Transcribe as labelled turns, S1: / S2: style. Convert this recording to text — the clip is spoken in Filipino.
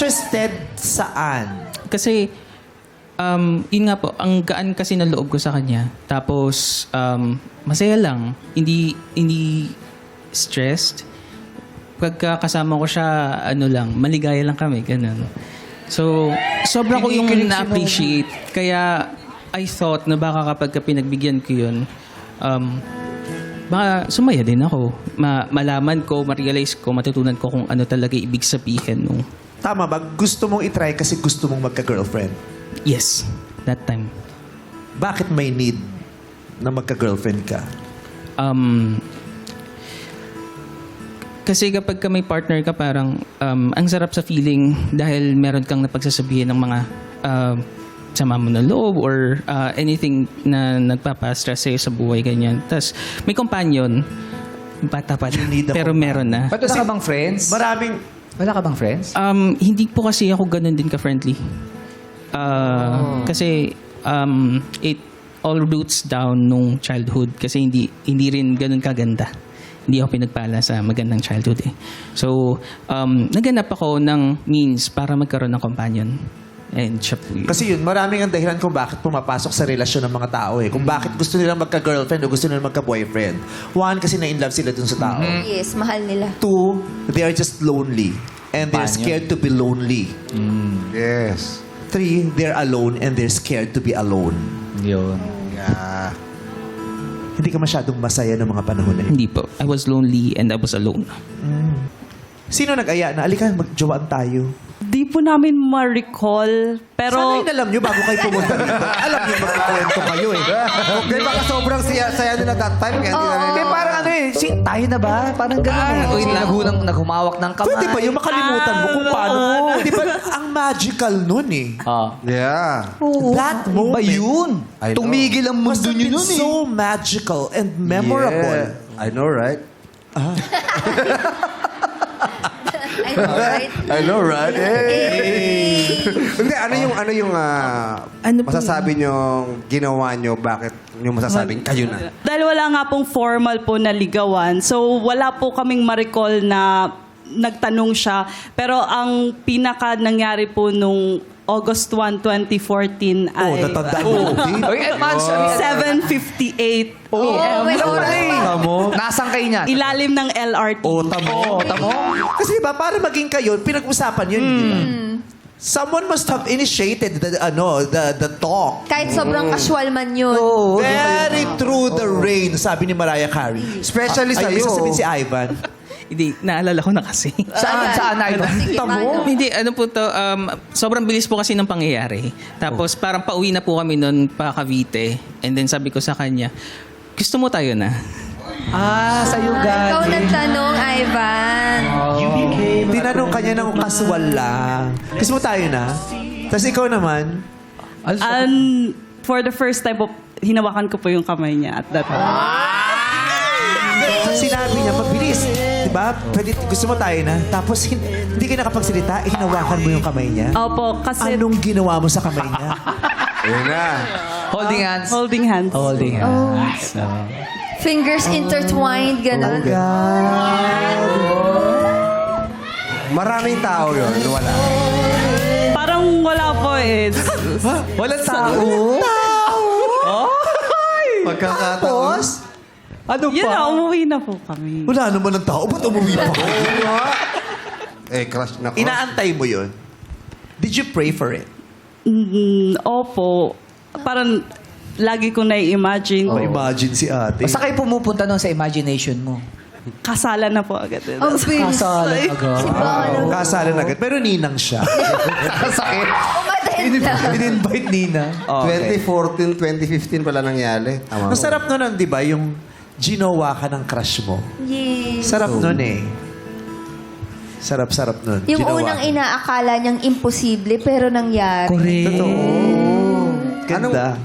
S1: Interested saan?
S2: Kasi, yun nga po, ang gaan kasi na loob ko sa kanya. Tapos, masaya lang. Hindi stressed. Pagka kasama ko siya, maligaya lang kami, ganun. So, sobra ko yung na-appreciate. Kaya, I thought na baka kapag pinagbigyan ko yun, baka sumaya din ako. Malaman ko, ma-realize ko, matutunan ko kung ano talaga ibig sabihin nung...
S1: Tama ba? Gusto mong itry kasi gusto mong magka-girlfriend?
S2: Yes, that time.
S1: Bakit may need na magka-girlfriend ka?
S2: Kasi kapag may partner ka, parang ang sarap sa feeling dahil meron kang napagsasabihin ng mga sama mo na loob or anything na nagpapastress sa'yo sa buhay, ganyan. Tapos may companion, bata pa pero meron na.
S3: Ba't wala ka bang friends? Wala ka bang friends?
S2: Hindi po kasi ako ganun din ka-friendly. Kasi it all roots down nung childhood kasi hindi rin ganun kaganda. Hindi ako pinagpala sa magandang childhood eh. So, naganap ako ng means para magkaroon ng companion. And siya po yun.
S1: Kasi yun, maraming ang dahilan kung bakit pumapasok sa relasyon ng mga tao eh. Kung bakit gusto nilang magka-girlfriend o gusto nilang magka-boyfriend. One, kasi na-inlove sila dun sa tao.
S4: Yes, mahal nila.
S1: Two, they are just lonely. And they're scared to be lonely.
S5: Yes.
S1: Three, they're alone and they're scared to be alone.
S3: Yun.
S5: Yeah.
S1: Hindi ka masyadong masaya ng mga panahon na yun.
S2: Hindi po. I was lonely and I was alone.
S1: Sino nag-aya na, alika, magjawaan tayo?
S6: Di po namin ma-recall, pero...
S1: Sana alam nyo bago kayo pumunta dito. Alam nyo magkikwento kayo eh.
S5: Okay, baka sobrang saya nila that time. Kaya hindi na
S3: Hindi, parang tayo na ba? Parang gano'n eh. Uy, naghumawak ng kamay.
S1: Pwede ba yung makalimutan mo kung paano? Di ba, ang magical nun eh.
S5: Yeah.
S1: That moment.
S3: Ba yun?
S5: I know.
S3: Tumigil ang
S1: Must
S3: mundo
S1: have
S3: nyo
S1: been
S3: nun eh.
S1: so magical and memorable.
S5: Yeah. I know, right?
S4: I know, right?
S5: I know, right?
S4: Hey!
S5: Hindi, ano yung masasabi nyo, ginawa nyo, bakit nyo masasabing kayo na?
S6: Dahil wala nga pong formal po na ligawan, so wala po kaming ma-recall na nagtanong siya. Pero ang pinaka nangyari po nung August 1, 2014 ay
S1: Natandaan mo.
S3: Uy, advance.
S6: 7:58
S4: Oh, may oras pa.
S3: Nasaan kayo niyan?
S6: ilalim ng LRT.
S1: Tamo. Kasi diba, para maging kayo, pinag-usapan yun, di ba? Someone must have initiated the talk.
S4: Kahit sobrang casual man yun.
S1: Very true the rain, sabi ni Mariah Carey.
S5: Especially
S1: Ay,
S5: sa'yo.
S1: ibig sabihin si Ivan.
S2: Hindi, naalala ko na kasi.
S3: Saan, Ivan?
S4: Sige, paano?
S2: Hindi, ano po to, sobrang bilis po kasi ng pangyayari. Tapos parang pauwi na po kami noon pa Cavite. And then sabi ko sa kanya, gusto mo tayo na?
S3: Sa'yo
S4: Ikaw
S3: galing.
S4: nagtanong, Ivan.
S1: Tinanong kanya ng kasual lang. Gusto mo tayo na? Tapos ikaw naman,
S6: And for the first time po, hinawakan ko po yung kamay niya at that time.
S1: sinabi niya, mabilis. Diba? Pwede, gusto mo tayo na? Tapos hindi ka nakapagsalita, hinawakan mo yung kamay niya.
S6: Opo, kasi
S1: Anong ginawa mo sa kamay niya?
S5: Ayun na.
S3: Holding hands.
S6: holding hands.
S3: Holding hands.
S4: Fingers intertwined, gano'n.
S5: Maraming tao yun. Wala.
S6: Parang wala po eh.
S3: Walang tao.
S5: Pagkakataon.
S3: Ano
S6: Yun
S3: pa?
S6: na, umuwi na po kami.
S1: Wala naman ng tao. Ba't umuwi pa kayo?
S5: Crush na crush.
S1: Inaantay mo yun. Did you pray for it?
S6: Opo. Parang lagi ko na-imagine.
S1: Ma-imagine si ate.
S3: Basta kayo pumupunta nun sa imagination mo.
S6: Kasalan na po agad.
S4: Ang bilis.
S3: Kasalan agad.
S4: Si Paolo.
S1: Kasalan agad. Pero ninang siya.
S3: Sakit.
S4: Umatend na.
S3: In-invite Nina.
S5: 2014, 2015 pala nangyari. Tama
S1: Ang sarap nun, di ba? Yung ginawa ka ng crush mo.
S4: Yes.
S1: Sarap nun eh. Sarap-sarap nun.
S4: Yung
S1: Ginawa
S4: unang
S1: ka.
S4: inaakala niyang imposible, pero nangyari.
S2: Correct.
S1: Totoo. Ganda.